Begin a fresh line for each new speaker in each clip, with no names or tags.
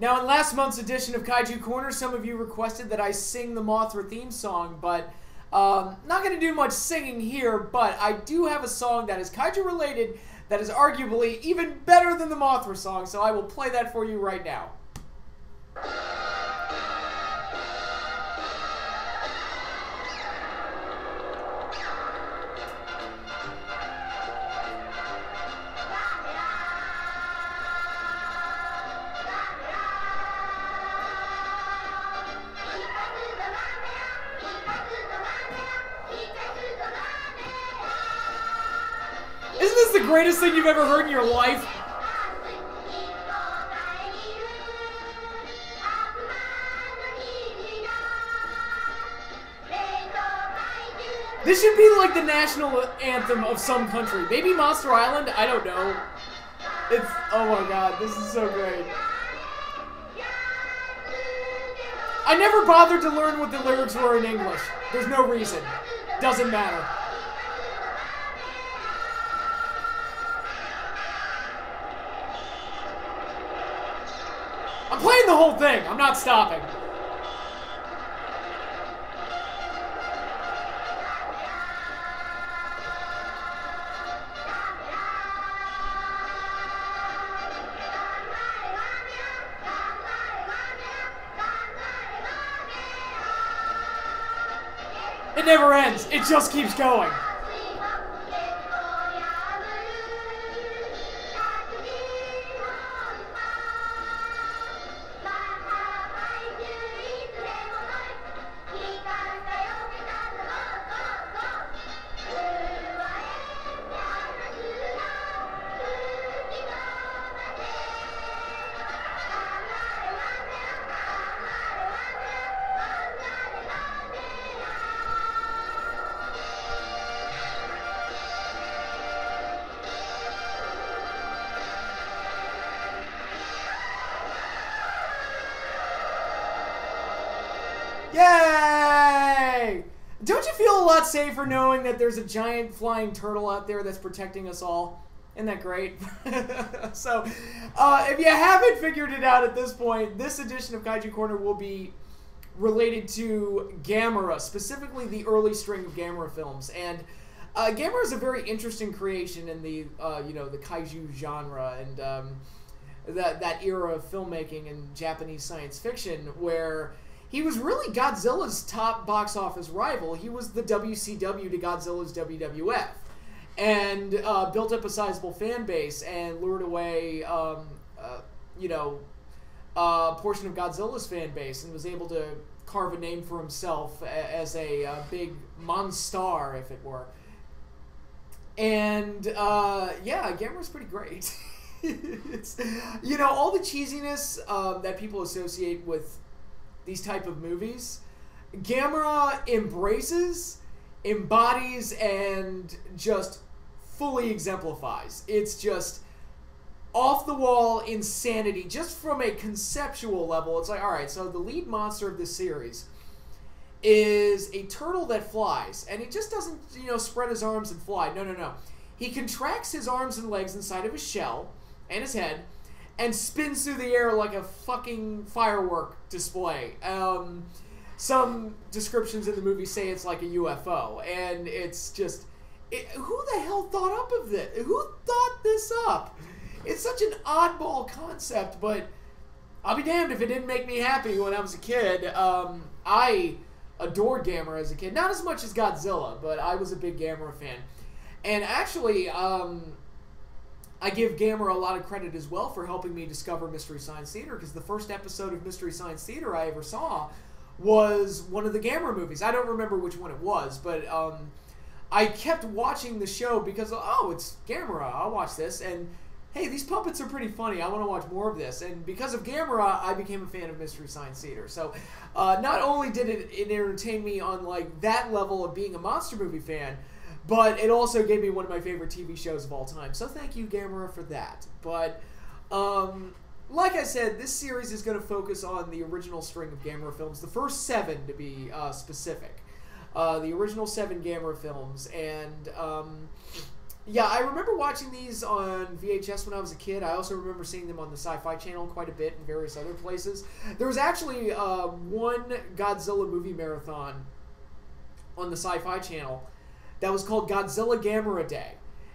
Now, in last month's edition of Kaiju Corner, some of you requested that I sing the Mothra theme song, but not going to do much singing here, but I do have a song that is Kaiju related that is arguably even better than the Mothra song, so I will play that for you right now. Isn't this the greatest thing you've ever heard in your life? This should be like the national anthem of some country. Maybe Monster Island? I don't know. It's, oh my god, this is so great. I never bothered to learn what the lyrics were in English. There's no reason. Doesn't matter. I'm playing the whole thing. I'm not stopping. It never ends. It just keeps going. Yay! Don't you feel a lot safer knowing that there's a giant flying turtle out there that's protecting us all? Isn't that great? So, if you haven't figured it out at this point, this edition of Kaiju Corner will be related to Gamera, specifically the early string of Gamera films. And Gamera is a very interesting creation in the, the Kaiju genre and that era of filmmaking and Japanese science fiction where he was really Godzilla's top box office rival. He was the WCW to Godzilla's WWF. And built up a sizable fan base and lured away, a portion of Godzilla's fan base and was able to carve a name for himself as a big monster, if it were. And, yeah, Gamera's pretty great. It's, all the cheesiness that people associate with these type of movies, Gamera embraces, embodies, and just fully exemplifies. It's just off-the-wall insanity, just from a conceptual level. It's like, alright, so the lead monster of this series is a turtle that flies, and he just doesn't, spread his arms and fly. No. He contracts his arms and legs inside of his shell and his head, and spins through the air like a fucking firework display. Some descriptions in the movie say it's like a UFO, and it's just... who the hell thought up of this? Who thought this up? It's such an oddball concept, but I'll be damned if it didn't make me happy when I was a kid. I adored Gamera as a kid. Not as much as Godzilla, but I was a big Gamera fan. And actually, I give Gamera a lot of credit as well for helping me discover Mystery Science Theater, because the first episode of Mystery Science Theater I ever saw was one of the Gamera movies. I don't remember which one it was, but I kept watching the show because, oh, it's Gamera, I'll watch this, and hey, these puppets are pretty funny, I want to watch more of this. And because of Gamera, I became a fan of Mystery Science Theater. So not only did it entertain me on like that level of being a monster movie fan, but it also gave me one of my favorite TV shows of all time. So thank you, Gamera, for that. But, like I said, this series is going to focus on the original string of Gamera films. The first 7, to be specific. The original 7 Gamera films. And Yeah, I remember watching these on VHS when I was a kid. I also remember seeing them on the Sci-Fi Channel quite a bit and various other places. There was actually one Godzilla movie marathon on the Sci-Fi Channel that was called Godzilla Gamera Day.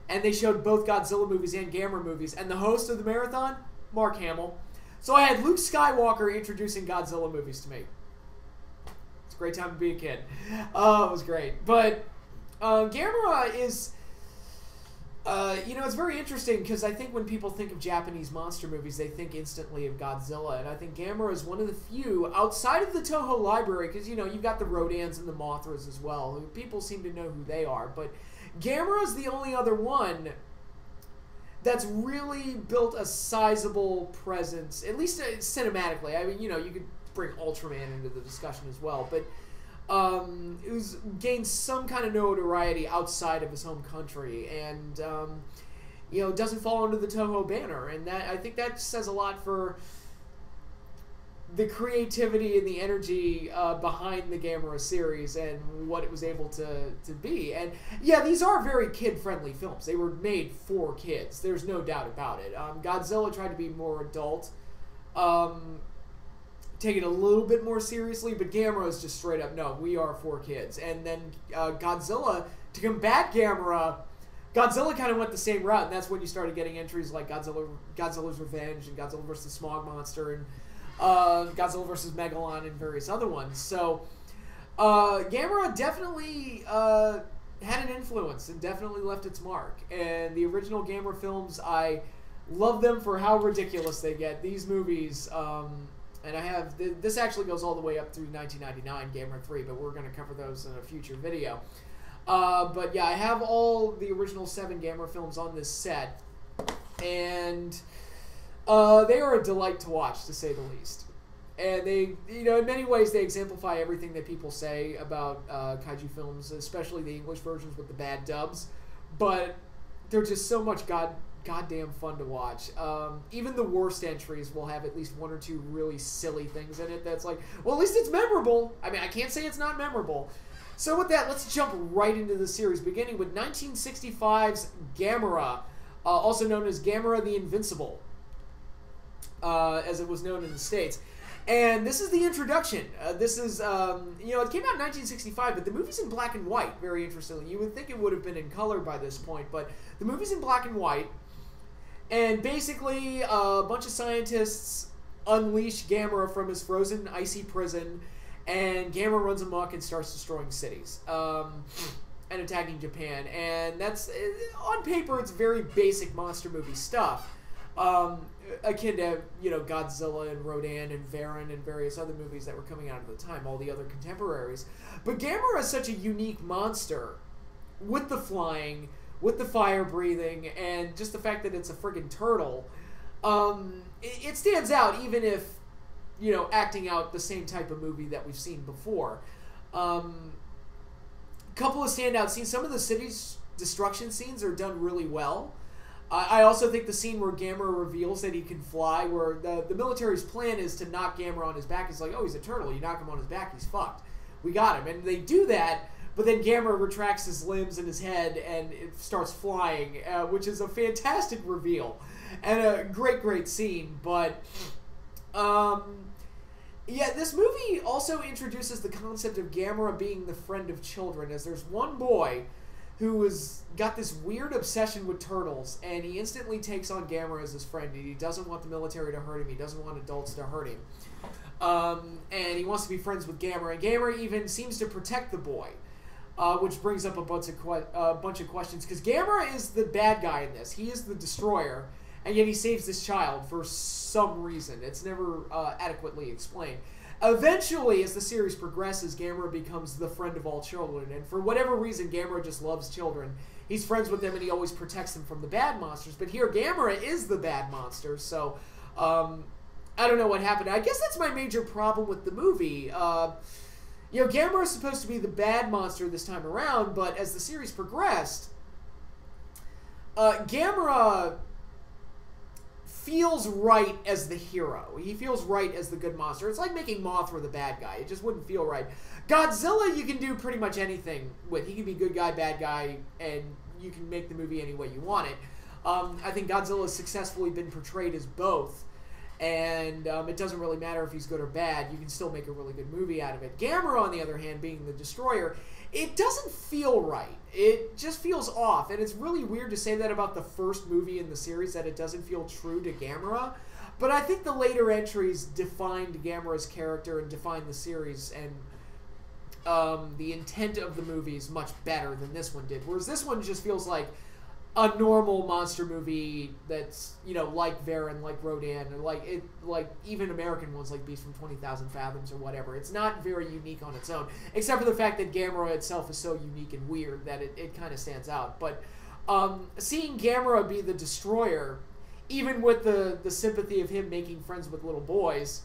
And they showed both Godzilla movies and Gamera movies. And the host of the marathon, Mark Hamill. So I had Luke Skywalker introducing Godzilla movies to me. It's a great time to be a kid. Oh, it was great. But Gamera is... it's very interesting because I think when people think of Japanese monster movies, they think instantly of Godzilla. And I think Gamera is one of the few, outside of the Toho library, because, you've got the Rodans and the Mothras as well. People seem to know who they are. But Gamera is the only other one that's really built a sizable presence, at least cinematically. I mean, you could bring Ultraman into the discussion as well. But it was gained some kind of notoriety outside of his home country, and doesn't fall under the Toho banner, and that I think that says a lot for the creativity and the energy behind the Gamera series and what it was able to be. And yeah, these are very kid-friendly films. They were made for kids. There's no doubt about it. Godzilla tried to be more adult. Take it a little bit more seriously, but Gamera is just straight up, no, we are for kids. And then Godzilla, to combat Gamera, Godzilla kind of went the same route, and that's when you started getting entries like Godzilla's Revenge, and Godzilla vs. the Smog Monster, and Godzilla vs. Megalon, and various other ones. So Gamera definitely had an influence and definitely left its mark. And the original Gamera films, I love them for how ridiculous they get. These movies... and I have, this actually goes all the way up through 1999, Gamera 3, but we're going to cover those in a future video. But yeah, I have all the original 7 Gamera films on this set, and they are a delight to watch, to say the least. And they, in many ways, they exemplify everything that people say about kaiju films, especially the English versions with the bad dubs. But they're just so much goddamn fun to watch. Even the worst entries will have at least 1 or 2 really silly things in it that's like, well, at least it's memorable. I mean, I can't say it's not memorable. So with that, let's jump right into the series, beginning with 1965's Gamera, also known as Gamera the Invincible, as it was known in the States. And this is the introduction. This is, it came out in 1965, but the movie's in black and white, very interestingly. You would think it would have been in color by this point, but the movie's in black and white. And basically, a bunch of scientists unleash Gamera from his frozen, icy prison, and Gamera runs amok and starts destroying cities and attacking Japan. And that's, on paper, it's very basic monster movie stuff, akin to, Godzilla and Rodan and Varan and various other movies that were coming out at the time, all the other contemporaries. But Gamera is such a unique monster, with the flying, with the fire breathing, and just the fact that it's a friggin' turtle. It stands out, even if, acting out the same type of movie that we've seen before. Couple of standout scenes. Some of the city's destruction scenes are done really well. I also think the scene where Gamera reveals that he can fly, where the military's plan is to knock Gamera on his back. It's like, oh, he's a turtle. You knock him on his back, he's fucked. We got him. And they do that, but then Gamera retracts his limbs and his head, and it starts flying, which is a fantastic reveal. And a great, great scene. But, yeah, this movie also introduces the concept of Gamera being the friend of children, as there's one boy who has got this weird obsession with turtles, and he instantly takes on Gamera as his friend, and he doesn't want the military to hurt him, he doesn't want adults to hurt him. And he wants to be friends with Gamera, and Gamera even seems to protect the boy, which brings up a bunch of questions, because Gamera is the bad guy in this. He is the destroyer, and yet he saves this child for some reason. It's never adequately explained. Eventually, as the series progresses, Gamera becomes the friend of all children, and for whatever reason, Gamera just loves children. He's friends with them, and he always protects them from the bad monsters. But here, Gamera is the bad monster, so I don't know what happened. I guess that's my major problem with the movie. Gamera is supposed to be the bad monster this time around, but as the series progressed, Gamera feels right as the hero. He feels right as the good monster. It's like making Mothra the bad guy. It just wouldn't feel right. Godzilla, you can do pretty much anything with. He can be good guy, bad guy, and you can make the movie any way you want it. I think Godzilla has successfully been portrayed as both, and it doesn't really matter if he's good or bad. You can still make a really good movie out of it. Gamera, on the other hand, being the destroyer, it doesn't feel right. It just feels off, and it's really weird to say that about the first movie in the series, that it doesn't feel true to Gamera. But I think the later entries defined Gamera's character and defined the series and the intent of the movies much better than this one did. Whereas this one just feels like a normal monster movie that's, you know, like Varan, like Rodan, or like even American ones like Beast from 20,000 Fathoms or whatever. It's not very unique on its own, except for the fact that Gamera itself is so unique and weird that it kind of stands out. But seeing Gamera be the destroyer, even with the sympathy of him making friends with little boys,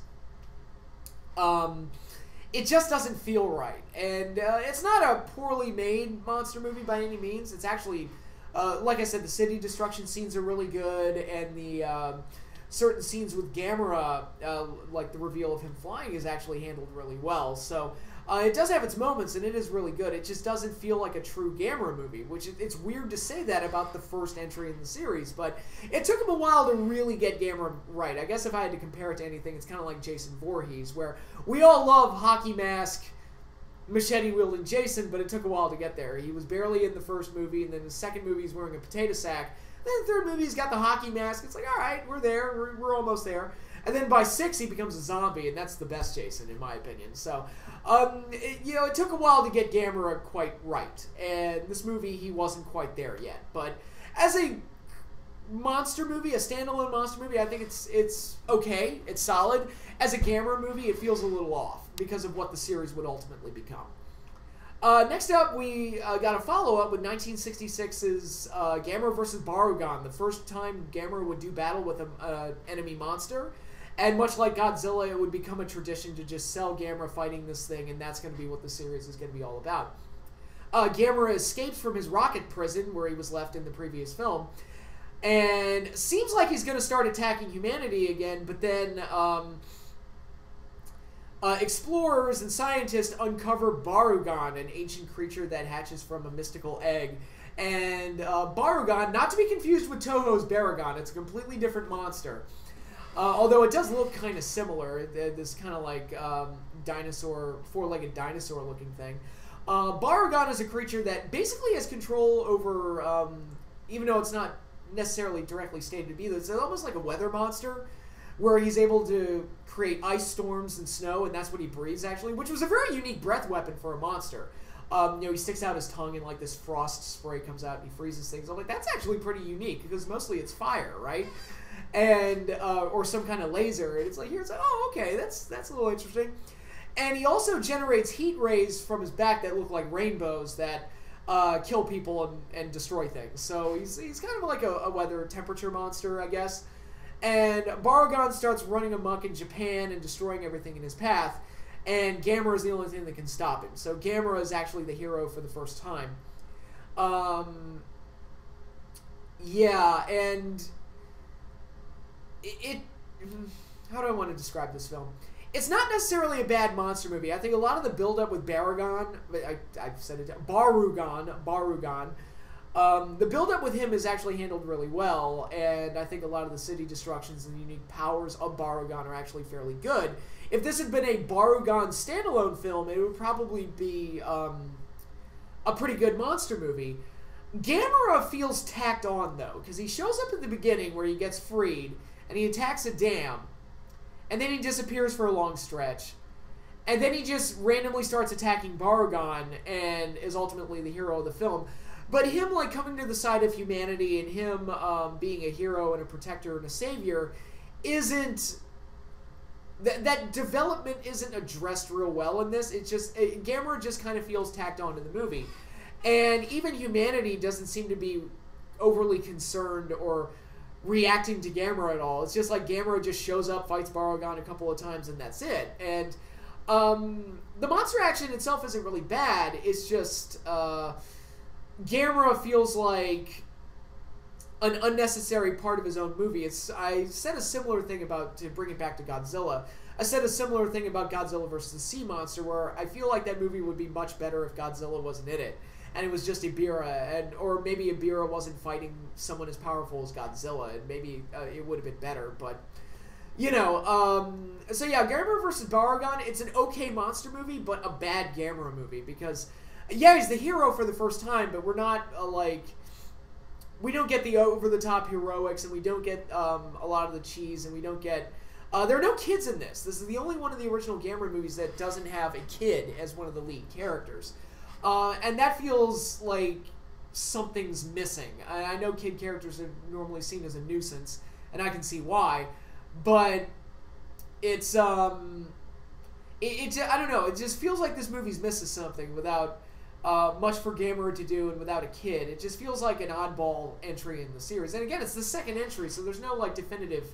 it just doesn't feel right. And it's not a poorly made monster movie by any means. It's actually, like I said, the city destruction scenes are really good, and the certain scenes with Gamera, like the reveal of him flying, is actually handled really well. So it does have its moments, and it is really good. It just doesn't feel like a true Gamera movie, which it's weird to say that about the first entry in the series, but it took him a while to really get Gamera right. I guess if I had to compare it to anything, it's kind of like Jason Voorhees, where we all love hockey mask, machete-wielding Jason, but it took a while to get there. He was barely in the first movie, and then the second movie he's wearing a potato sack. Then the third movie he's got the hockey mask. It's like, all right, we're there. We're almost there. And then by 6, he becomes a zombie, and that's the best Jason, in my opinion. So, it took a while to get Gamera quite right. And this movie, he wasn't quite there yet. But as a monster movie, a standalone monster movie, I think it's okay. It's solid. As a Gamera movie, it feels a little off because of what the series would ultimately become. Next up, we got a follow-up with 1966's Gamera vs. Barugon, the first time Gamera would do battle with an enemy monster. And much like Godzilla, it would become a tradition to just sell Gamera fighting this thing, and that's going to be what the series is going to be all about. Gamera escapes from his rocket prison, where he was left in the previous film, and seems like he's going to start attacking humanity again, but then explorers and scientists uncover Barugon, an ancient creature that hatches from a mystical egg. And Barugon, not to be confused with Toho's Baragon, it's a completely different monster. Although it does look kind of similar, this kind of like dinosaur, four-legged dinosaur-looking thing. Barugon is a creature that basically has control over, even though it's not necessarily directly stated to be this, it's almost like a weather monster, where he's able to create ice storms and snow, and that's what he breathes, actually, which was a very unique breath weapon for a monster. He sticks out his tongue and like this frost spray comes out and he freezes things. I'm like, that's actually pretty unique, because mostly it's fire, right? And or some kind of laser, and it's like, here it's like, oh, okay, that's a little interesting. And he also generates heat rays from his back that look like rainbows that kill people and destroy things. So he's kind of like a weather temperature monster, I guess. And Barugon starts running amok in Japan and destroying everything in his path, and Gamera is the only thing that can stop him. So Gamera is actually the hero for the first time. Yeah, and how do I want to describe this film? It's not necessarily a bad monster movie. I think a lot of the build-up with Barugon, I've said it, Barugon, the build-up with him is actually handled really well, and I think a lot of the city destructions and the unique powers of Barugon are actually fairly good. If this had been a Barugon standalone film, it would probably be a pretty good monster movie. Gamera feels tacked on, though, because he shows up at the beginning where he gets freed, and he attacks a dam, and then he disappears for a long stretch, and then he just randomly starts attacking Barugon and is ultimately the hero of the film. But him, like, coming to the side of humanity and him being a hero and a protector and a savior isn't... That development isn't addressed real well in this. It's just... Gamera just kind of feels tacked onto the movie. And even humanity doesn't seem to be overly concerned or reacting to Gamera at all. It's just like Gamera just shows up, fights Barugon a couple of times, and that's it. And the monster action itself isn't really bad. It's just... Gamera feels like an unnecessary part of his own movie. I said a similar thing to bring it back to Godzilla. I said a similar thing about Godzilla vs. the Sea Monster, where I feel like that movie would be much better if Godzilla wasn't in it. and it was just Ibira, or maybe Ibira wasn't fighting someone as powerful as Godzilla, and maybe it would have been better, but you know, so yeah, Gamera versus Barugon, it's an okay monster movie, but a bad Gamera movie, because, yeah, he's the hero for the first time, but we're not, we don't get the over-the-top heroics, and we don't get a lot of the cheese, and we don't get, there are no kids in this. This is the only one of the original Gamera movies that doesn't have a kid as one of the lead characters. And that feels like something's missing. I know kid characters are normally seen as a nuisance, and I can see why, but it's I don't know, it just feels like this movie's misses something without much for Gamera to do and without a kid. It just feels like an oddball entry in the series. And again, it's the second entry, so there's no like definitive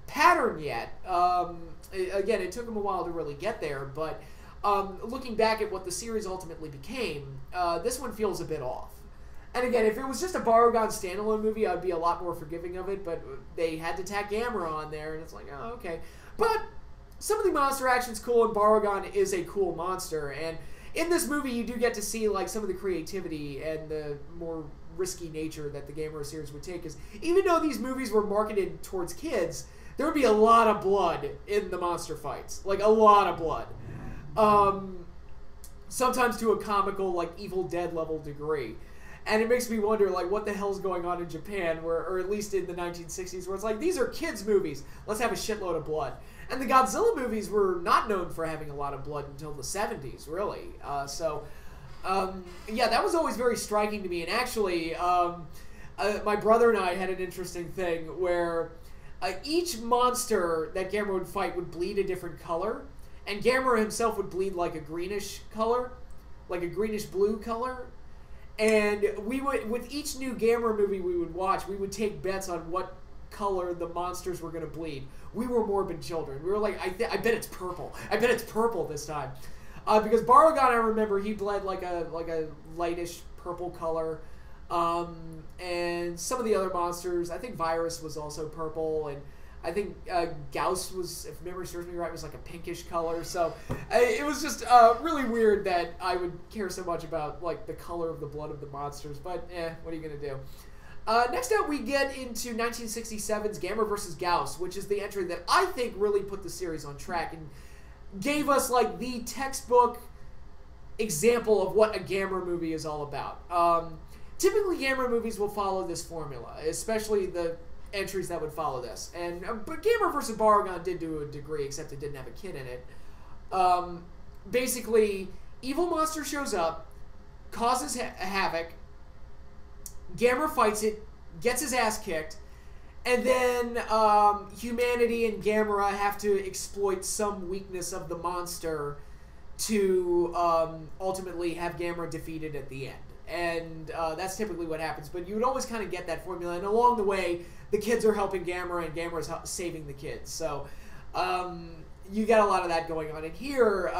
pattern yet. Again, it took him a while to really get there, but looking back at what the series ultimately became, this one feels a bit off. And again, if it was just a Barugon standalone movie, I'd be a lot more forgiving of it, but they had to tack Gamera on there, and it's like, oh, okay. But some of the monster action's cool, and Barugon is a cool monster, and in this movie, you do get to see like some of the creativity and the more risky nature that the Gamera series would take, because even though these movies were marketed towards kids, there would be a lot of blood in the monster fights. Like, a lot of blood. Sometimes to a comical, like, Evil Dead level degree. And it makes me wonder, like, what the hell's going on in Japan, or at least in the 1960s, where it's like, these are kids' movies. Let's have a shitload of blood. And the Godzilla movies were not known for having a lot of blood until the 70s, really. Yeah, that was always very striking to me. And actually, my brother and I had an interesting thing where each monster that Gamera would fight would bleed a different color. And Gamera himself would bleed like a greenish color, like a greenish-blue color. And we would, with each new Gamera movie we would watch, we would take bets on what color the monsters were going to bleed. We were morbid children. We were like, I bet it's purple. I bet it's purple this time. Because Barugon, I remember, he bled like a lightish purple color. And some of the other monsters, I think Viras was also purple, and I think Gyoas was, if memory serves me right, was like a pinkish color. So it was just really weird that I would care so much about like the color of the blood of the monsters. But what are you gonna do? Next up, we get into 1967's Gamera vs. Gyoas, which is the entry that I think really put the series on track and gave us like the textbook example of what a Gamera movie is all about. Typically, Gamera movies will follow this formula, especially the entries that would follow this. And but Gamera vs. Barugon did to a degree, except it didn't have a kid in it. Basically, evil monster shows up, causes havoc. Gamera fights it, gets his ass kicked, and then humanity and Gamera have to exploit some weakness of the monster to ultimately have Gamera defeated at the end. And that's typically what happens. But you would always kind of get that formula. And along the way, the kids are helping Gamera, and Gamera's saving the kids. So you get a lot of that going on. And here,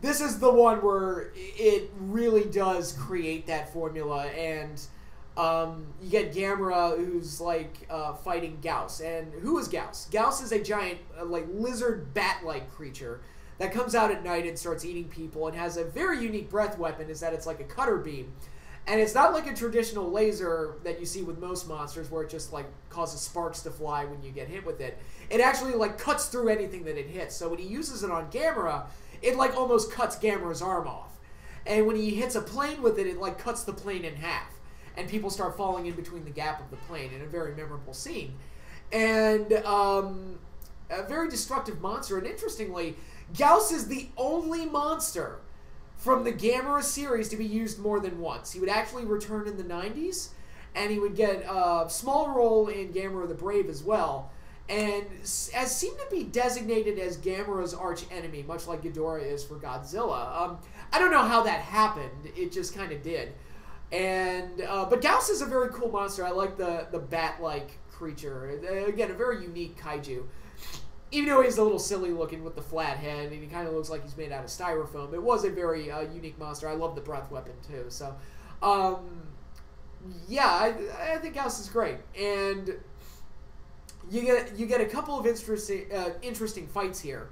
this is the one where it really does create that formula. And you get Gamera, who's like fighting Gyoas. And who is Gyoas? Gyoas is a giant, like lizard bat-like creature that comes out at night and starts eating people, and has a very unique breath weapon, is that it's like a cutter beam. And it's not like a traditional laser that you see with most monsters where it just like causes sparks to fly when you get hit with it. It actually like cuts through anything that it hits. So when he uses it on Gamera, it like almost cuts Gamera's arm off. And when he hits a plane with it, it like cuts the plane in half. And people start falling in between the gap of the plane in a very memorable scene. And a very destructive monster. And interestingly, Gyoas is the only monster from the Gamera series to be used more than once. He would actually return in the 90s, and he would get a small role in Gamera the Brave as well, and as seemed to be designated as Gamera's arch enemy, much like Ghidorah is for Godzilla. I don't know how that happened. It just kind of did. And but Gyoas is a very cool monster. I like the bat-like creature. Again, a very unique kaiju. Even though he's a little silly looking with the flat head, and he kind of looks like he's made out of styrofoam, it was a very unique monster. I love the breath weapon too. So, yeah, I think Gyoas is great, and you get a couple of interesting fights here.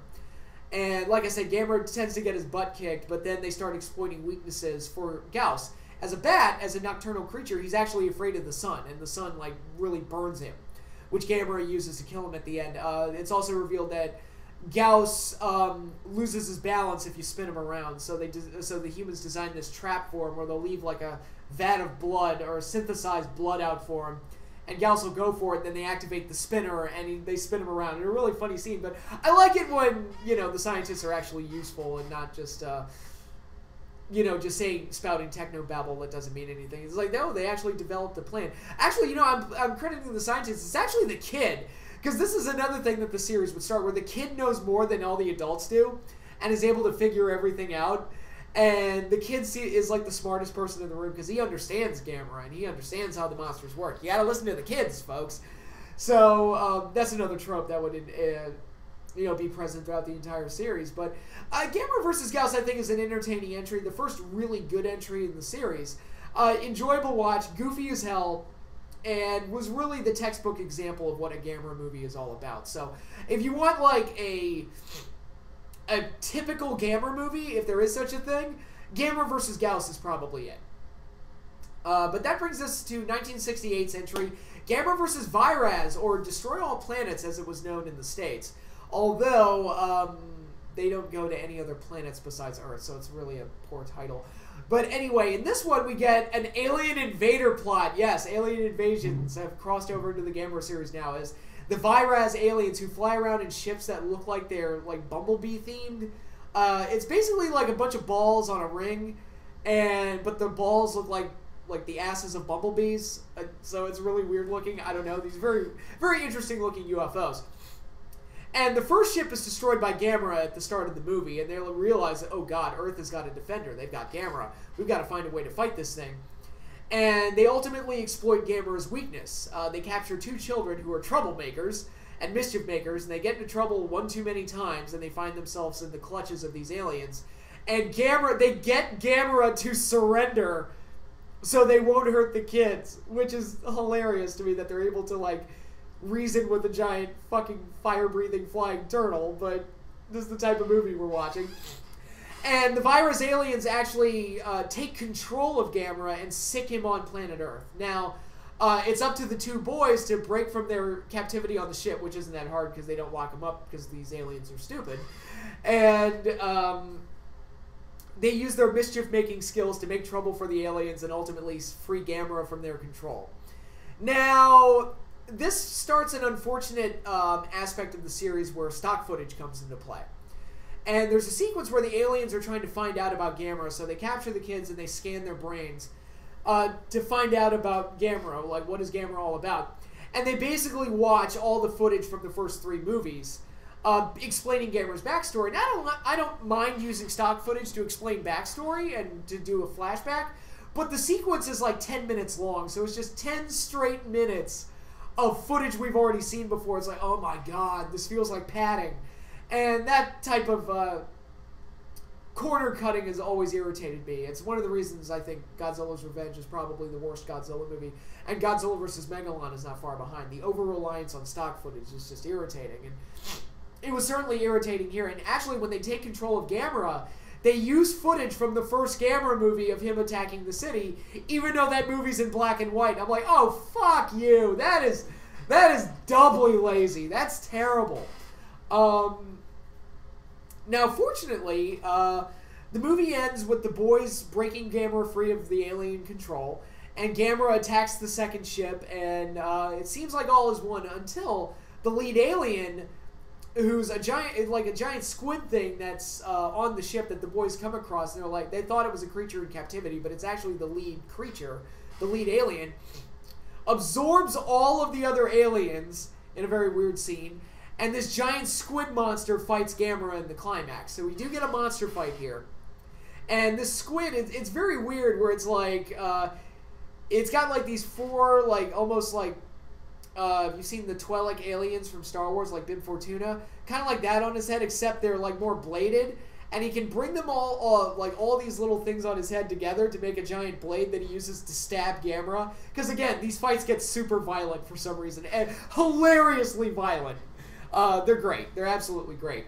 And like I said, Gamera tends to get his butt kicked, but then they start exploiting weaknesses for Gyoas. as a bat, as a nocturnal creature, he's actually afraid of the sun, and the sun like really burns him, which Gamera uses to kill him at the end. It's also revealed that Gyoas loses his balance if you spin him around, so the humans designed this trap for him where they'll leave like a vat of blood or synthesized blood out for him, and Gyoas will go for it, and then they activate the spinner, and they spin him around. And a really funny scene, but I like it when, you know, the scientists are actually useful and not just, you know, just spouting techno-babble that doesn't mean anything. It's like, no, they actually developed a plan. Actually, you know, I'm crediting the scientists. It's actually the kid, because this is another thing that the series would start, where the kid knows more than all the adults do, and is able to figure everything out. And the kid is like the smartest person in the room because he understands Gamera and he understands how the monsters work. You gotta listen to the kids, folks. So that's another trope that would, you know, be present throughout the entire series. But Gamera vs. Gyoas, I think, is an entertaining entry. The first really good entry in the series. Enjoyable watch, goofy as hell, and was really the textbook example of what a Gamera movie is all about. So if you want like a typical Gamera movie, if there is such a thing, Gamera vs. Gyoas is probably it. But that brings us to 1968's entry, Gamera vs. Viras, or Destroy All Planets as it was known in the States. Although, they don't go to any other planets besides Earth, so it's really a poor title. But anyway, in this one we get an alien invader plot. Yes, alien invasions have crossed over into the Gamera series now as the Viras aliens who fly around in ships that look like they're like Bumblebee themed. It's basically like a bunch of balls on a ring, but the balls look like the asses of bumblebees. So it's really weird looking. I don't know. These very, very interesting looking UFOs. And the first ship is destroyed by Gamera at the start of the movie, and they'll realize that, oh god, Earth has got a defender. They've got Gamera. We've got to find a way to fight this thing. And they ultimately exploit Gamera's weakness. They capture two children who are troublemakers and mischief makers, and they get into trouble one too many times, and they find themselves in the clutches of these aliens. And they get Gamera to surrender so they won't hurt the kids, which is hilarious to me that they're able to, like, reason with a giant fucking fire-breathing flying turtle, but this is the type of movie we're watching. And the Viras aliens actually take control of Gamera and sick him on planet Earth. Now, it's up to the two boys to break from their captivity on the ship, which isn't that hard because they don't lock them up because these aliens are stupid. And they use their mischief-making skills to make trouble for the aliens and ultimately free Gamera from their control. Now, this starts an unfortunate aspect of the series where stock footage comes into play. And there's a sequence where the aliens are trying to find out about Gamera, so they capture the kids and they scan their brains to find out about Gamera, like what is Gamera all about. And they basically watch all the footage from the first three movies, explaining Gamera's backstory. And I don't mind using stock footage to explain backstory and to do a flashback, but the sequence is like 10 minutes long, so it's just 10 straight minutes of footage we've already seen before. It's like, oh my god, this feels like padding. And that type of corner cutting has always irritated me. It's one of the reasons I think Godzilla's Revenge is probably the worst Godzilla movie, and Godzilla vs. Megalon is not far behind. The over-reliance on stock footage is just irritating, and it was certainly irritating here. And actually, when they take control of Gamera, they use footage from the first Gamera movie of him attacking the city, even though that movie's in black and white. I'm like, oh, fuck you. That is doubly lazy. That's terrible. Now, fortunately, the movie ends with the boys breaking Gamera free of the alien control, and Gamera attacks the second ship, and it seems like all is one until the lead alien, who's a giant squid thing that's on the ship that the boys come across, and they thought it was a creature in captivity, but it's actually the lead creature, the lead alien, absorbs all of the other aliens in a very weird scene. And this giant squid monster fights Gamera in the climax. So we do get a monster fight here. And this squid, it's very weird where it's like, it's got like these four, like, almost like, you've seen the Twi'lek aliens from Star Wars, like Bib Fortuna? Kind of like that on his head, except they're like more bladed. And he can bring them all, like all these little things on his head together to make a giant blade that he uses to stab Gamera. Because again, these fights get super violent for some reason. And hilariously violent. They're great. They're absolutely great.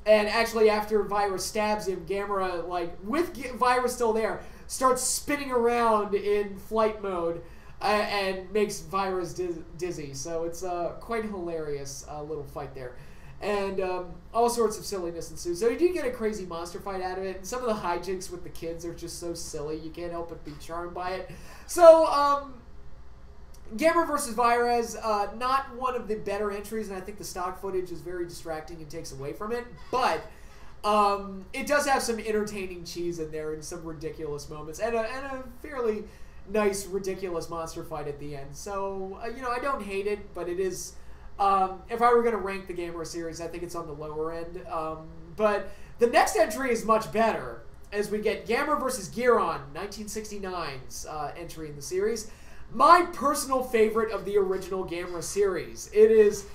And actually, after Viras stabs him, Gamera, like, with Viras still there, starts spinning around in flight mode and makes Viras dizzy. So it's quite hilarious little fight there. And all sorts of silliness ensues. So you do get a crazy monster fight out of it. And some of the hijinks with the kids are just so silly. You can't help but be charmed by it. So, Gamera vs. Viras, not one of the better entries. And I think the stock footage is very distracting and takes away from it. But it does have some entertaining cheese in there and some ridiculous moments. And a fairly nice, ridiculous monster fight at the end. So, you know, I don't hate it. But it is... if I were going to rank the Gamera series, I think it's on the lower end. But the next entry is much better, as we get Gamera vs. Guiron, 1969's entry in the series. My personal favorite of the original Gamera series. It is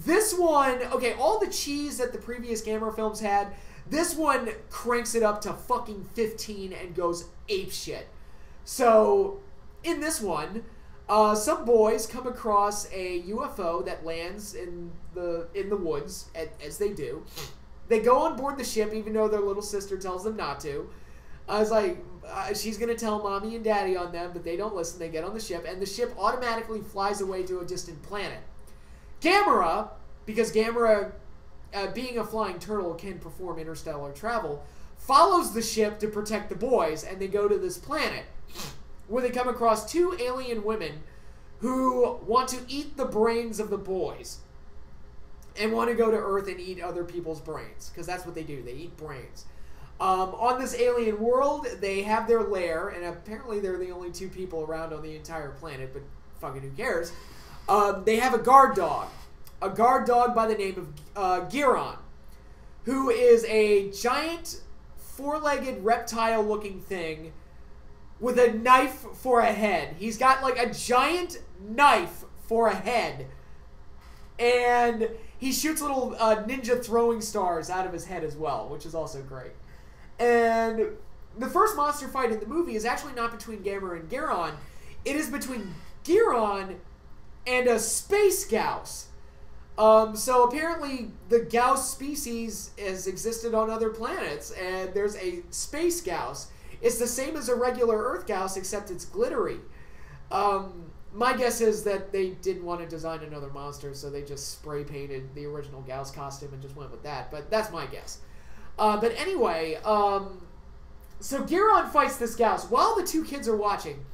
this one. Okay, all the cheese that the previous Gamera films had, this one cranks it up to fucking 15 and goes apeshit. So, in this one... some boys come across a UFO that lands in the woods, as they do. They go on board the ship, even though their little sister tells them not to. I was like, she's going to tell mommy and daddy on them, but they don't listen. They get on the ship, and the ship automatically flies away to a distant planet. Gamera, because Gamera, being a flying turtle, can perform interstellar travel, follows the ship to protect the boys, and they go to this planet, where they come across two alien women who want to eat the brains of the boys and want to go to Earth and eat other people's brains, because that's what they do. They eat brains. On this alien world, they have their lair, and apparently they're the only two people around on the entire planet, but fucking who cares? They have a guard dog by the name of Guiron, who is a giant four-legged reptile-looking thing with a knife for a head. He's got like a giant knife for a head. And he shoots little ninja throwing stars out of his head as well, which is also great. And the first monster fight in the movie is actually not between Gamera and Guiron. It is between Guiron and a space Gyoas. So apparently the Gyoas species has existed on other planets, and there's a space Gyoas. It's the same as a regular Earth Gyoas, except it's glittery. My guess is that they didn't want to design another monster, so they just spray painted the original Gyoas costume and just went with that. But that's my guess. But anyway, so Guiron fights this Gyoas while the two kids are watching.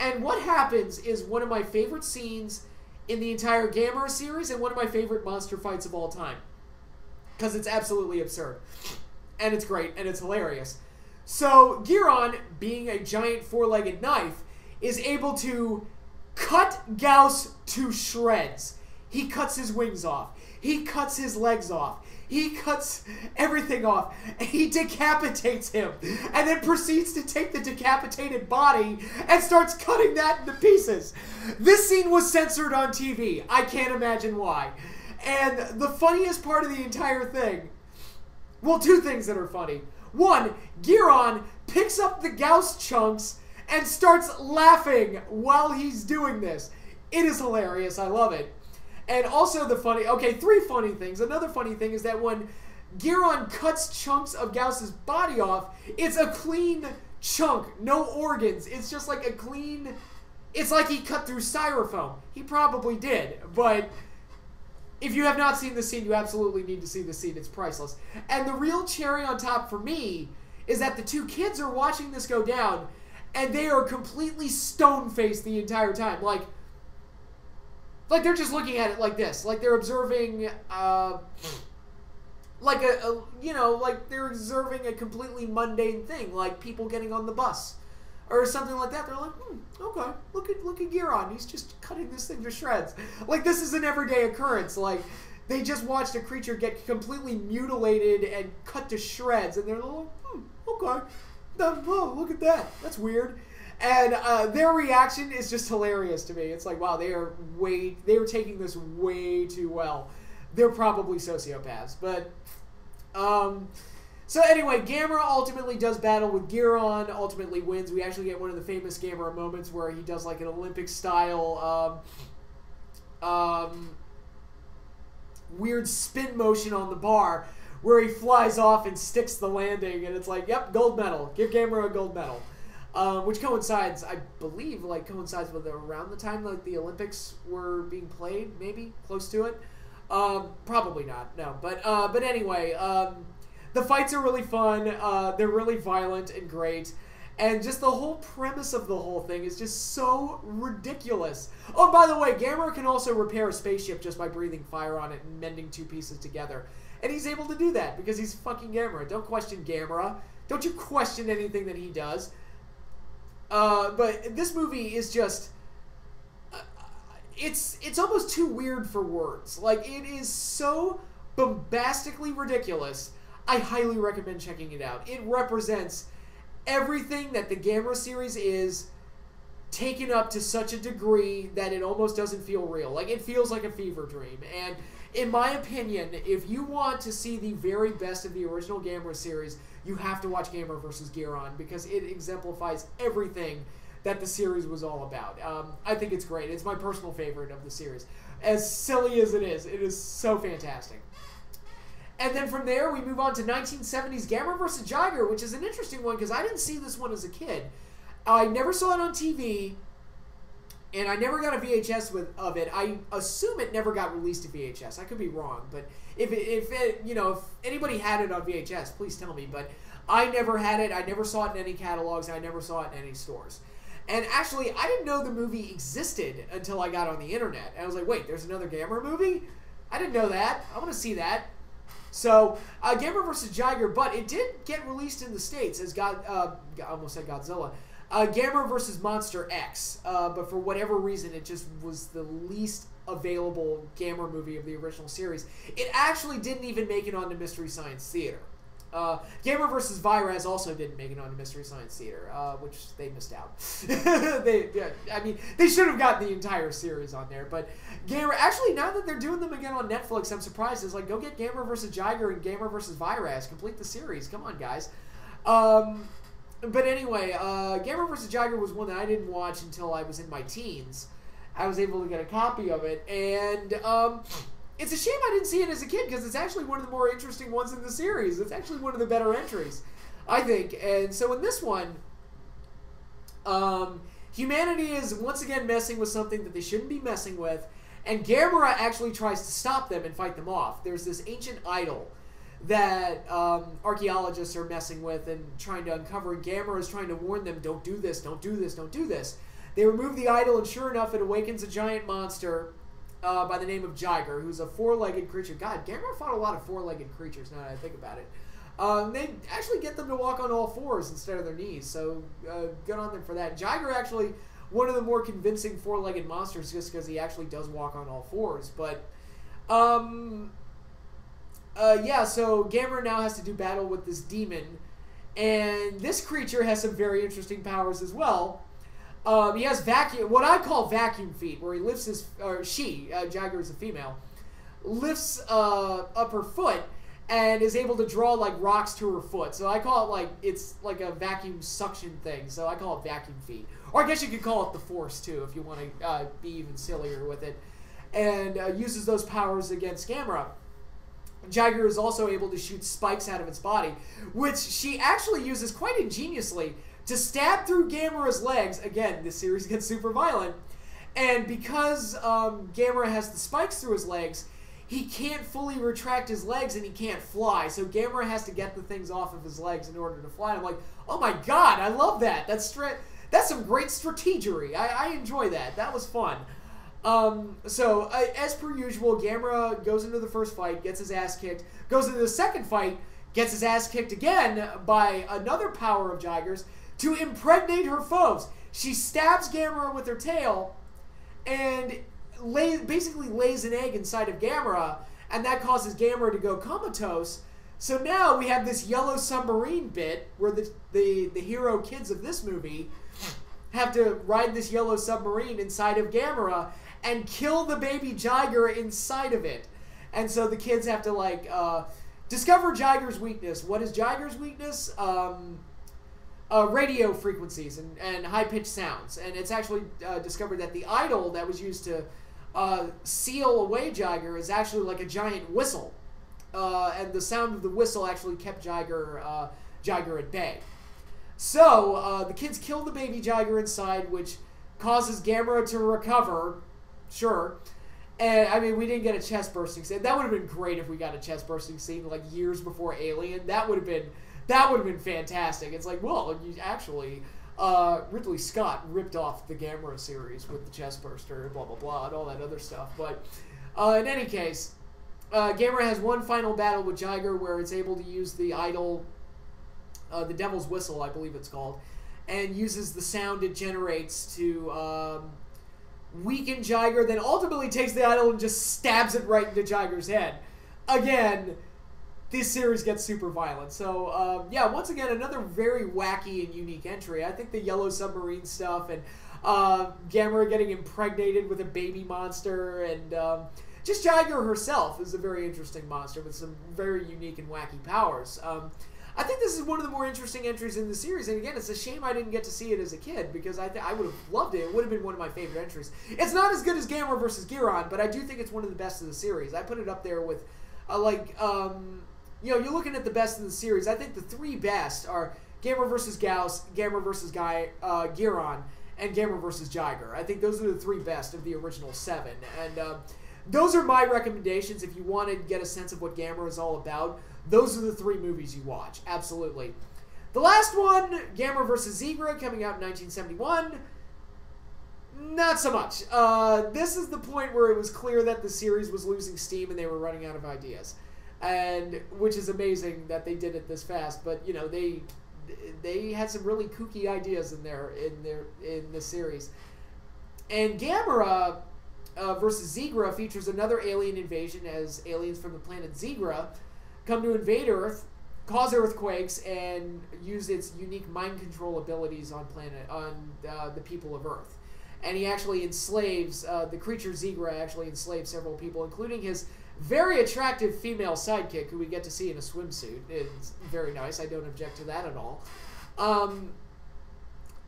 And what happens is one of my favorite scenes in the entire Gamera series and one of my favorite monster fights of all time. Because it's absolutely absurd. And it's great, and it's hilarious. So, Guiron, being a giant four-legged knife, is able to cut Gyoas to shreds. He cuts his wings off. He cuts his legs off. He cuts everything off. He decapitates him. And then proceeds to take the decapitated body and starts cutting that into pieces. This scene was censored on TV. I can't imagine why. And the funniest part of the entire thing... Well, two things that are funny. One, Guiron picks up the Gyoas chunks and starts laughing while he's doing this. It is hilarious. I love it. And also three funny things. Another funny thing is that when Guiron cuts chunks of Gyoas' body off, it's a clean chunk. No organs. It's just like a clean... It's like he cut through styrofoam. He probably did, but... If you have not seen this scene, you absolutely need to see this scene. It's priceless. And the real cherry on top for me is that the two kids are watching this go down, and they are completely stone-faced the entire time. Like they're just looking at it like this. Like they're observing, like they're observing a completely mundane thing, like people getting on the bus. Or something like that. They're like, okay, look at Guiron. He's just cutting this thing to shreds. Like, this is an everyday occurrence. Like, they just watched a creature get completely mutilated and cut to shreds. And they're like, okay. Oh, look at that. That's weird. And their reaction is just hilarious to me. It's like, wow, they are taking this way too well. They're probably sociopaths. But, so anyway, Gamera ultimately does battle with Guiron, ultimately wins. We actually get one of the famous Gamera moments where he does like an Olympic-style weird spin motion on the bar where he flies off and sticks the landing, and it's like, yep, gold medal. Give Gamera a gold medal. which coincides, I believe, coincides with around the time the Olympics were being played, maybe close to it. Probably not, no. But anyway, the fights are really fun. They're really violent and great. And just the whole premise of the whole thing is just so ridiculous. Oh, and by the way, Gamera can also repair a spaceship just by breathing fire on it and mending two pieces together. And he's able to do that because he's fucking Gamera. Don't question Gamera. Don't you question anything that he does. But this movie is just... It's almost too weird for words. Like, it is so bombastically ridiculous. I highly recommend checking it out. It represents everything that the Gamera series is, taken up to such a degree that it almost doesn't feel real. Like, it feels like a fever dream. And in my opinion, if you want to see the very best of the original Gamera series, you have to watch Gamera vs. Guiron, because it exemplifies everything that the series was all about. I think it's great. It's my personal favorite of the series. As silly as it is so fantastic. And then from there, we move on to 1970s Gamera vs. Jiger, which is an interesting one because I didn't see this one as a kid. I never saw it on TV, and I never got a VHS of it. I assume it never got released to VHS. I could be wrong, but if anybody had it on VHS, please tell me. But I never had it. I never saw it in any catalogs. I never saw it in any stores. And actually, I didn't know the movie existed until I got on the internet. And I was like, wait, there's another Gamera movie? I didn't know that. I want to see that. So, Gamera vs. Jiger, but it did get released in the States as I almost said Godzilla. Gamera vs. Monster X, but for whatever reason, it just was the least available Gamera movie of the original series. It actually didn't even make it onto Mystery Science Theater. Gamera vs. Viras also didn't make it onto Mystery Science Theater, which they missed out. They should have gotten the entire series on there, but Gamera, actually, now that they're doing them again on Netflix, I'm surprised. It's like, go get Gamera vs. Jiger and Gamera vs. Viras. Complete the series. Come on, guys. But anyway, Gamera vs. Jiger was one that I didn't watch until I was in my teens. I was able to get a copy of it, and it's a shame I didn't see it as a kid because it's actually one of the more interesting ones in the series. It's actually one of the better entries, I think. And so in this one, humanity is once again messing with something that they shouldn't be messing with, and Gamera actually tries to stop them and fight them off. There's this ancient idol that archaeologists are messing with and trying to uncover, and Gamera is trying to warn them, don't do this, don't do this, don't do this. They remove the idol, and sure enough, it awakens a giant monster by the name of Jiger, who's a four-legged creature. God, Gamera fought a lot of four-legged creatures, now that I think about it. They actually get them to walk on all fours instead of their knees, so good on them for that. Jiger actually one of the more convincing four-legged monsters just because he actually does walk on all fours. But, yeah, so Gamera now has to do battle with this demon, and this creature has some very interesting powers as well. He has what I call vacuum feet, where he lifts his, Jiger is a female, lifts up her foot and is able to draw like rocks to her foot. So I call it it's like a vacuum suction thing. So I call it vacuum feet. Or I guess you could call it the Force too, if you want to be even sillier with it. And uses those powers against Gamera. Jiger is also able to shoot spikes out of its body, which she actually uses quite ingeniously to stab through Gamera's legs. Again, this series gets super violent. And because Gamera has the spikes through his legs, he can't fully retract his legs and he can't fly. So Gamera has to get the things off of his legs in order to fly. And I'm like, oh my god, I love that. That's some great strategery. I enjoy that. That was fun. So, as per usual, Gamera goes into the first fight, gets his ass kicked, goes into the second fight, gets his ass kicked again by another power of Jiger's to impregnate her foes. She stabs Gamera with her tail and basically lays an egg inside of Gamera, and that causes Gamera to go comatose. So now we have this yellow submarine bit where the hero kids of this movie have to ride this yellow submarine inside of Gamera and kill the baby Jiger inside of it. And so the kids have to discover Jiger's weakness. What is Jiger's weakness? Radio frequencies and high-pitched sounds. And it's actually discovered that the idol that was used to seal away Jiger is actually like a giant whistle. And the sound of the whistle actually kept Jiger at bay. So, the kids kill the baby Jiger inside, which causes Gamera to recover. Sure. And, I mean, we didn't get a chest-bursting scene. That would have been great if we got a chest-bursting scene, like, years before Alien. That would have been fantastic. It's like, well, you actually... Ridley Scott ripped off the Gamera series with the chestburster, blah, blah, blah, and all that other stuff. But in any case, Gamera has one final battle with Jiger where it's able to use the idol, the Devil's Whistle, I believe it's called, and uses the sound it generates to weaken Jiger, then ultimately takes the idol and just stabs it right into Jiger's head. Again... This series gets super violent. So, yeah, once again, another very wacky and unique entry. I think the Yellow Submarine stuff and Gamera getting impregnated with a baby monster and just Jiger herself is a very interesting monster with some very unique and wacky powers. I think this is one of the more interesting entries in the series. And again, it's a shame I didn't get to see it as a kid because I would have loved it. It would have been one of my favorite entries. It's not as good as Gamera versus Guiron, but I do think it's one of the best of the series. I put it up there with, you know, you're looking at the best in the series. I think the three best are Gamera versus Gyoas, Gamera versus Guiron, and Gamera versus Jiger. I think those are the three best of the original 7. And those are my recommendations if you want to get a sense of what Gamera is all about. Those are the 3 movies you watch. Absolutely. The last one, Gamera versus Zigra, coming out in 1971. Not so much. This is the point where it was clear that the series was losing steam and they were running out of ideas. And which is amazing that they did it this fast, but you know they had some really kooky ideas in the series. And Gamera versus Zigra features another alien invasion as aliens from the planet Zigra come to invade Earth, cause earthquakes, and use its unique mind control abilities on the people of Earth. And he actually enslaves the creature Zigra. Actually enslaves several people, including his very attractive female sidekick, who we get to see in a swimsuit. It's very nice. I don't object to that at all.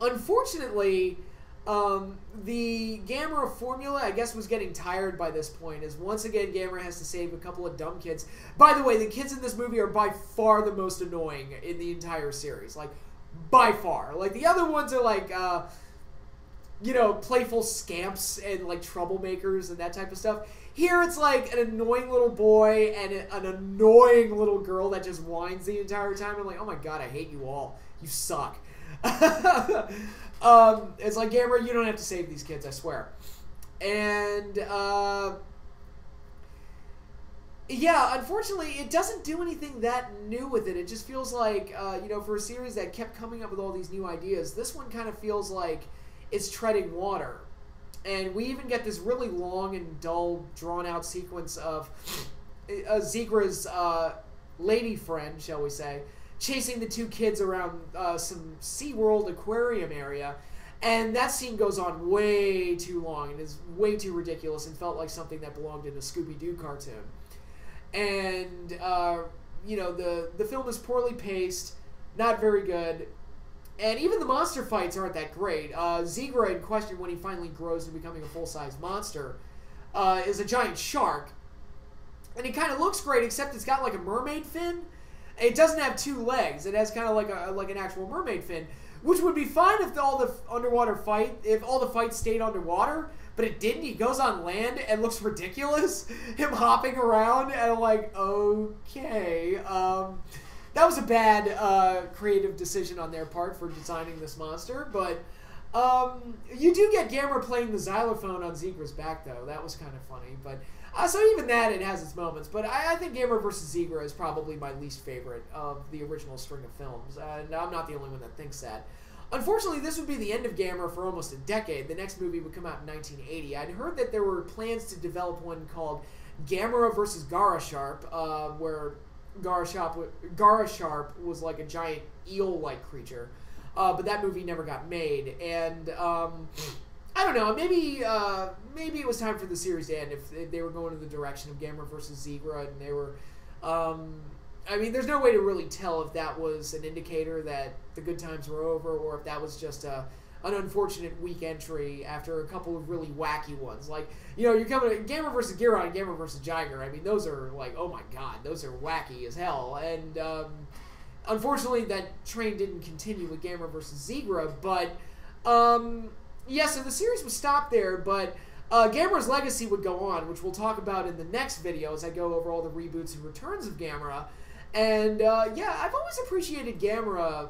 Unfortunately, the Gamera formula, I guess, was getting tired by this point, as once again Gamera has to save a couple of dumb kids. By the way, the kids in this movie are by far the most annoying in the entire series. Like, by far. Like, the other ones are like... you know, playful scamps and, like, troublemakers and that type of stuff. Here it's like an annoying little boy and an annoying little girl that just whines the entire time. I'm like, oh my god, I hate you all. You suck. It's like, Gamera, you don't have to save these kids, I swear. And, yeah, unfortunately, it doesn't do anything that new with it. It just feels like, you know, for a series that kept coming up with all these new ideas, this one kind of feels like it's treading water. And we even get this really long and dull, drawn-out sequence of Zigra's lady friend, shall we say, chasing the 2 kids around some SeaWorld aquarium area. And that scene goes on way too long and is way too ridiculous and felt like something that belonged in a Scooby-Doo cartoon. And, you know, the film is poorly paced, not very good. And even the monster fights aren't that great. Zigra, in question, when he finally grows into becoming a full-size monster, is a giant shark. And it kind of looks great, except it's got like a mermaid fin. It doesn't have 2 legs. It has kind of like an actual mermaid fin, which would be fine if all the fights stayed underwater. But it didn't. He goes on land and looks ridiculous. Him hopping around, and I'm like, okay. That was a bad creative decision on their part for designing this monster, but you do get Gamera playing the xylophone on Zigra's back, though. That was kind of funny, but so even that, it has its moments. But I think Gamera vs. Zigra is probably my least favorite of the original string of films, and I'm not the only one that thinks that. Unfortunately, this would be the end of Gamera for almost a decade. The next movie would come out in 1980. I'd heard that there were plans to develop one called Gamera vs. Garasharp, where Garasharp was like a giant eel-like creature, but that movie never got made. And I don't know, maybe it was time for the series to end if they were going in the direction of Gamera versus Zigra, and they were. I mean, there's no way to really tell if that was an indicator that the good times were over, or if that was just an unfortunate weak entry after a couple of really wacky ones. Like, you know, you're coming to Gamera versus Guiron and Gamera versus Jiger. I mean, those are like, oh my god, those are wacky as hell. And unfortunately, that train didn't continue with Gamera versus Zigra, but yeah, so the series was stopped there, but Gamera's legacy would go on, which we'll talk about in the next video as I go over all the reboots and returns of Gamera. And yeah, I've always appreciated Gamera.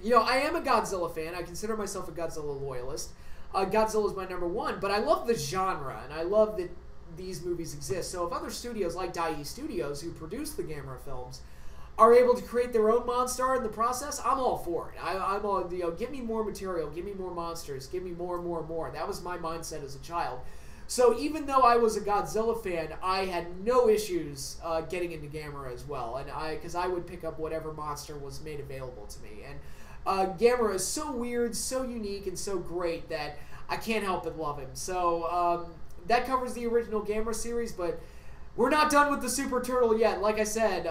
You know, I am a Godzilla fan. I consider myself a Godzilla loyalist. Godzilla is my #1, but I love the genre, and I love that these movies exist. So if other studios like Dai Studios, who produce the Gamera films, are able to create their own monster in the process, I'm all for it. I'm all, you know, give me more material, give me more monsters, give me more and more and more. That was my mindset as a child. So even though I was a Godzilla fan, I had no issues getting into Gamera as well, and because I would pick up whatever monster was made available to me. And Gamera is so weird, so unique, and so great that I can't help but love him. So that covers the original Gamera series, but we're not done with the Super Turtle yet. Like I said,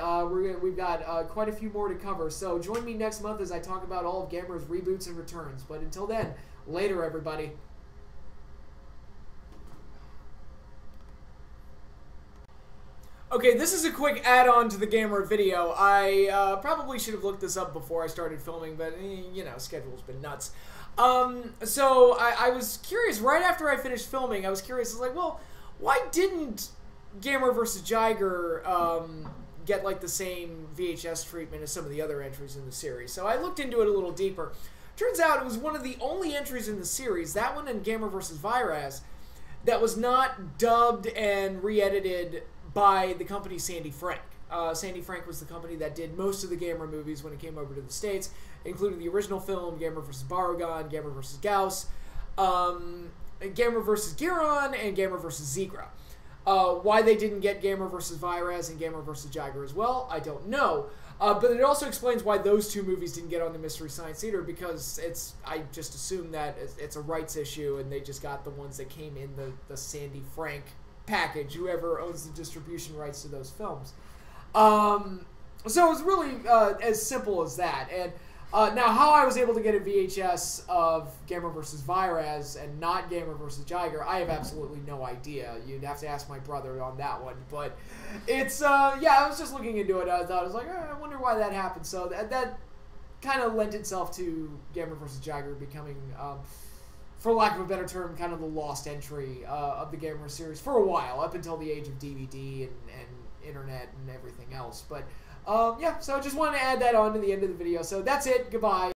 we've got quite a few more to cover. So join me next month as I talk about all of Gamera's reboots and returns. But until then, later, everybody. Okay, this is a quick add-on to the Gamera video. I probably should have looked this up before I started filming, but, you know, schedule's been nuts. So I was curious, right after I finished filming, I was curious, I was like, well, why didn't Gamera vs. Jiger get like the same VHS treatment as some of the other entries in the series? So I looked into it a little deeper. Turns out it was one of the only entries in the series, that one and Gamera vs. Viras, that was not dubbed and re-edited by the company Sandy Frank. Sandy Frank was the company that did most of the Gamera movies when it came over to the States, including the original film, Gamera vs. Barugon, Gamera vs. Gyoas, Gamera vs. Guiron, and Gamera vs. Zigra. Why they didn't get Gamera vs. Viras and Gamera vs. Jiger as well, I don't know. But it also explains why those two movies didn't get on the Mystery Science Theater, because I just assume that it's a rights issue and they just got the ones that came in the Sandy Frank package, whoever owns the distribution rights to those films. So it was really as simple as that. And now, how I was able to get a VHS of Gamera vs. Viras and not Gamera vs. Jiger, I have absolutely no idea. You'd have to ask my brother on that one. But it's, yeah, I was just looking into it. I thought, I was like, I wonder why that happened. So that kind of lent itself to Gamera vs. Jiger becoming, for lack of a better term, kind of the lost entry of the Gamera series for a while, up until the age of DVD and internet and everything else. But yeah, so I just wanted to add that on to the end of the video. So that's it. Goodbye.